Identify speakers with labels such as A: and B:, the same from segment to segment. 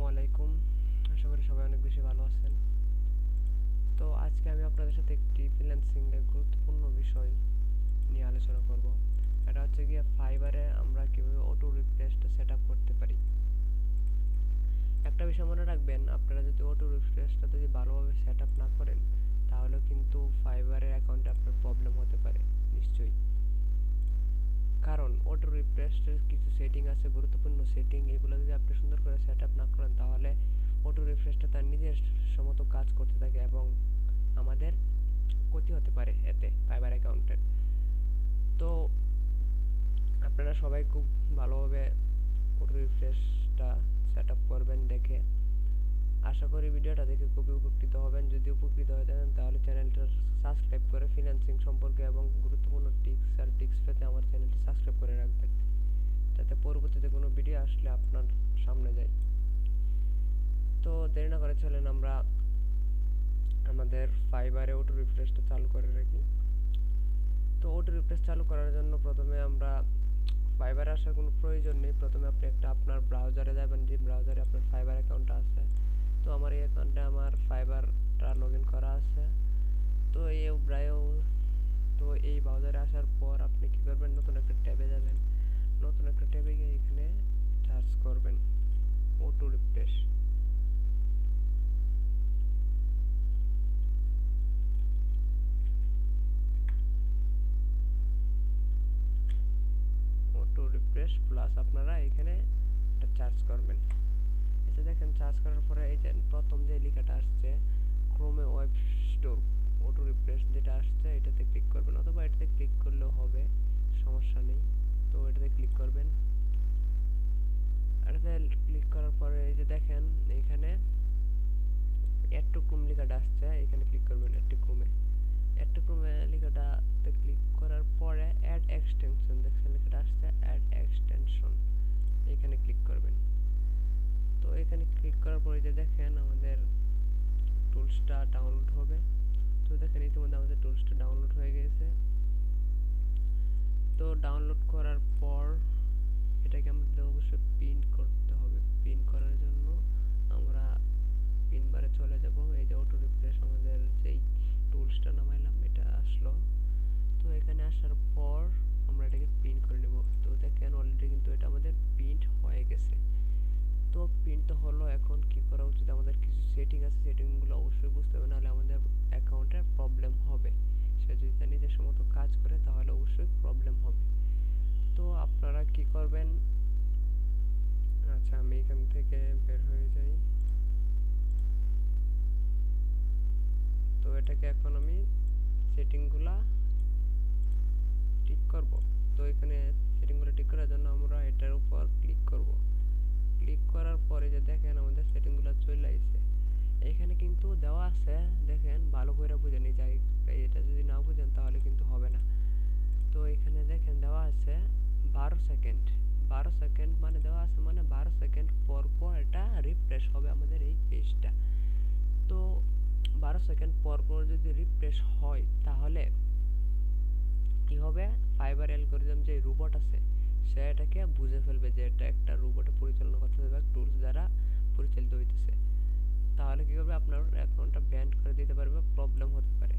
A: আসসালামু আলাইকুম। আশা করি সবাই অনেক বেশি ভালো আছেন। তো আজকে আমি আপনাদের সাথে একটি ফ্রিল্যান্সিং এর গুরুত্বপূর্ণ বিষয় নিয়ে আলোচনা করব। এটা হচ্ছে গিয়ে ফাইবারে আমরা কিভাবে অটো রিফ্রেশটা সেট আপ করতে পারি। একটা বিষয় মনে রাখবেন, আপনারা যদি অটো রিফ্রেশটা যদি ভালোভাবে সেট আপ না করেন তাহলে কিন্তু ফাইবারের অ্যাকাউন্টে আপনার প্রবলেম হতে পারে নিশ্চয়ই। কারণ অটো রিফ্রেশের কিছু সেটিং আছে, গুরুত্বপূর্ণ সেটিং, এগুলো যদি আপনি সুন্দর করে সেট আপ না করেন তাহলে অটো রিফ্রেশটা তার নিজের মতো কাজ করতে থাকে এবং আমাদের ক্ষতি হতে পারে এতে ফাইবার অ্যাকাউন্টের। তো আপনারা সবাই খুব ভালোভাবে অটো রিফ্রেশটা সেট আপ করবেন দেখে। আশা করি ভিডিওটা দেখে খুবই উপকৃত হবেন। যদি উপকৃত হয়ে থাকেন তাহলে চ্যানেলটা সাবস্ক্রাইব করে ফ্রিল্যান্সিং সম্পর্কে এবং গুরুত্বপূর্ণ টিপস পেতে আমার চ্যানেলটি সাবস্ক্রাইব করে রাখবেন, যাতে পরবর্তীতে কোনো ভিডিও আসলে আপনার সামনে যায়। তো দেরি না করে চলেন আমরা আমাদের ফাইবারে অটো রিফ্রেশটা চালু করে রাখি। তো অটো রিফ্রেশ চালু করার জন্য প্রথমে আমরা ফাইবারে আসার কোনো প্রয়োজন নেই। প্রথমে আপনি আপনার ব্রাউজারে যাবেন, যে ব্রাউজারে আপনার ফাইবার অ্যাকাউন্টটা আছে। তো আমার এই অ্যাকাউন্টে আমার ফাইবারটা লগ ইন করা আছে। তো এই ব্রাউজারে আসার পর আপনি কি করবেন, নতুন একটা ট্যাবে যাবেন। নতুন একটা ট্যাবে গিয়ে এখানে সার্চ করবেন auto refresh. Auto refresh plus আপনারা এখানে এটা সার্চ করবেন। এসে দেখেন সার্চ করার পরে এই যে প্রথম যে লেখাটা আসছে ক্রোমে ওয়েব স্টোর অটো রিফ্রেশ যেটা আসছে এটাতে ক্লিক করবেন, অথবা এটাতে ক্লিক করলেও হবে, সমস্যা নেই। তো এটাতে ক্লিক করবেন। এটাতে ক্লিক করার পরে এই যে দেখেন এখানে অ্যাড টু ক্রোম লেখাটা আসছে, এখানে ক্লিক করবেন অ্যাড টু ক্রোমে লেখাটাতে ক্লিক করার পরে অ্যাড এক্সটেনশন দেখছেন লেখাটা আসছে, অ্যাড এক্সটেনশন এখানে ক্লিক করবেন। তো এখানে ক্লিক করার পরে যে দেখেন আমাদের টুলসটা ডাউনলোড হবে। তো দেখেন ইতিমধ্যে আমাদের টুলসটা ডাউনলোড হয়ে গেছে। তো ডাউনলোড করার পর এটাকে আমাদের অবশ্যই পিন করতে হবে। পিন করার জন্য আমরা পিন বারে চলে যাব। এই যে অটো রিফ্রেশ আমাদের যেই টুলসটা নামাইলাম এটা আসলো। তো এখানে আসার পর আমরা এটাকে পিন করে নেব। তো দেখেন অলরেডি কিন্তু এটা আমাদের প্রিন্ট হয়ে গেছে। তো প্রিন্ট তো হলো, এখন কি করা উচিত, আমাদের কিছু সেটিং আছে, সেটিংগুলো অবশ্যই বুঝতে হবে, নাহলে আমাদের অ্যাকাউন্টের প্রবলেম হবে। সে যদি তার নিজস্ব মতো কাজ করে তাহলে অবশ্যই প্রবলেম হবে। তো আপনারা কি করবেন, আচ্ছা আমি এখান থেকে বের হয়ে যাই। তো এটাকে এখন আমি সেটিংগুলা ঠিক করব। তো এখানে সেটিংগুলো ঠিক করার জন্য আমরা এটার উপর ক্লিক করব। ক্লিক করার পরে যে দেখেন আমাদের সেটিংগুলো চলে আসছে। এখানে কিন্তু দেওয়া আছে, দেখেন ভালো করে বুঝে নিয়ে যাই, এটা যদি না বুঝেন তাহলে কিন্তু হবে না। তো এখানে দেখেন দেওয়া আছে 12 সেকেন্ড। 12 সেকেন্ড মানে দেওয়া আছে মানে 12 সেকেন্ড পর পর এটা রিফ্রেশ হবে আমাদের এই পেজটা। তো 12 সেকেন্ড পর পর যদি রিফ্রেশ হয় তাহলে কি হবে, ফাইবার অ্যালগরিদম যে রোবট আছে সে এটাকে বুঝে ফেলবে যে এটা একটা রোবটে পরিচালনা করতেছে বা টুলস দ্বারা পরিচালিত হইতেছে। তাহলে কি করবে, আপনার অ্যাকাউন্টটা ব্যান করে দিতে পারবে, প্রবলেম হতে পারে।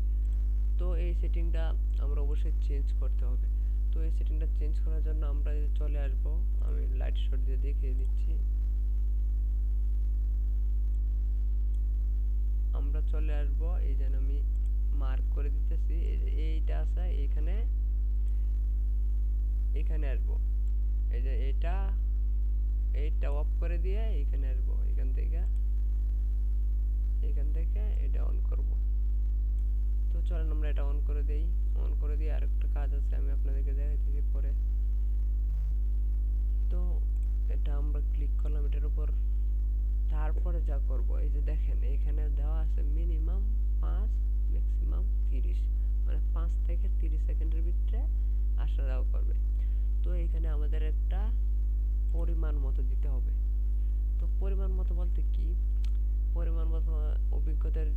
A: তো এই সেটিংটা আমরা অবশ্যই চেঞ্জ করতে হবে। তো এই সেটিংটা চেঞ্জ করার জন্য আমরা চলে আসব, আমি লাইট শট দিয়ে দেখিয়ে দিচ্ছি। আমরা চলে আসব, এই যেন আমি মার্ক করে দিতেছি, এইটা আছে এইখানে, এখানে আসব। এই যে এইটা অফ করে দিয়ে এখানে আসব, এখান থেকে এটা অন করব। তো চলেন আমরা এটা অন করে দেই। অন করে দিয়ে আরেকটা কাজ আছে, আমি আপনাদেরকে দেখাইতেছি পরে। তো এটা আমরা ক্লিক করলাম এটার উপর। তারপরে যা করব, এই যে দেখেন এখানে দেওয়া আছে মিনিমাম 5 ম্যাক্সিমাম 30, মানে 5 থেকে 30 সেকেন্ডের ভিতরে আসা যাওয়া করবে। তো এখানে আমাদের একটা পরিমাণ মতো দিতে হবে। তো পরিমাণ মতো বলতে কি, পরিমাণ মতো অভিজ্ঞতার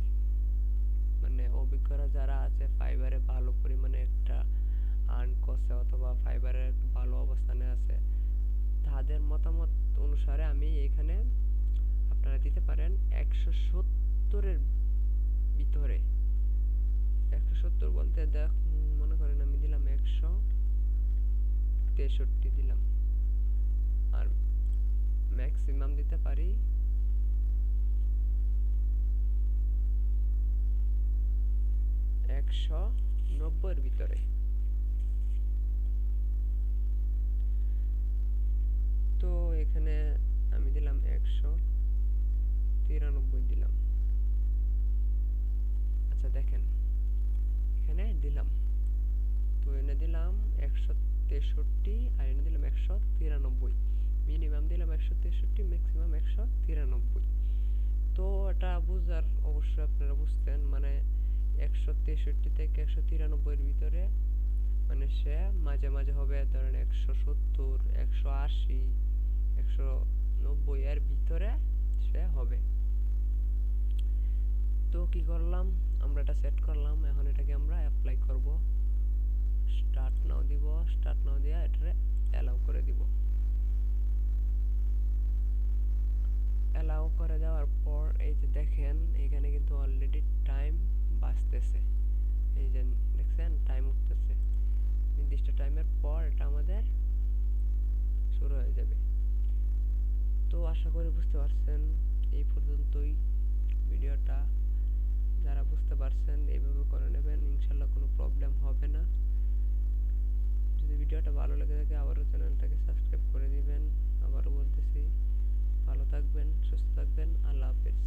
A: মানে অভিজ্ঞরা যারা আছে ফাইবারে ভালো পরিমাণে একটা আর্ন করছে অথবা ফাইবারের একটা ভালো অবস্থানে আছে তাদের মতামত অনুসারে আমি এখানে আপনারা দিতে পারেন 170-এর ভিতরে। 170 বলতে মনে করেন আমি দিলাম 163 দিলাম, আর ম্যাক্সিমাম দিতে পারি 190-এর ভিতরে। তো এখানে আমি দিলাম 193 দিলাম। আচ্ছা দেখেন এখানে দিলাম, তো এনে দিলাম 163 আর এনে দিলাম 193। মিনিমাম দিলাম 163, ম্যাক্সিমাম 193। তো এটা বুঝার অবশ্যই আপনারা বুঝতেন, মানে 163 থেকে 193-এর ভিতরে, মানে সে মাঝে মাঝে হবে ধরেন 170, 180, 190 এর ভিতরে সে হবে। তো কি করলাম, আমরা এটা সেট করলাম, এখন এটাকে আমরা অ্যাপ্লাই করব। স্টার্ট নাও দিব, স্টার্ট নাও দিয়ে এটারে অ্যালাউ করে দিব। অ্যালাউ করে দেওয়ার পর এই যে দেখেন এখানে কিন্তু অলরেডি টাইম বাঁচতেছে, এই যে দেখছেন টাইম উঠতেছে। নির্দিষ্ট টাইমের পর এটা আমাদের শুরু হয়ে যাবে। তো আশা করি বুঝতে পারছেন, এই পর্যন্তই ভিডিওটা। যারা বুঝতে পারছেন এইভাবে করে নেবেন, ইনশাল্লাহ কোনো প্রবলেম হবে না। যদি ভিডিওটা ভালো লেগে থাকে আবারও চ্যানেলটাকে সাবস্ক্রাইব করে দিবেন। আবারও বলতেছি, ভালো থাকবেন, সুস্থ থাকবেন, আল্লাহ হাফেজ।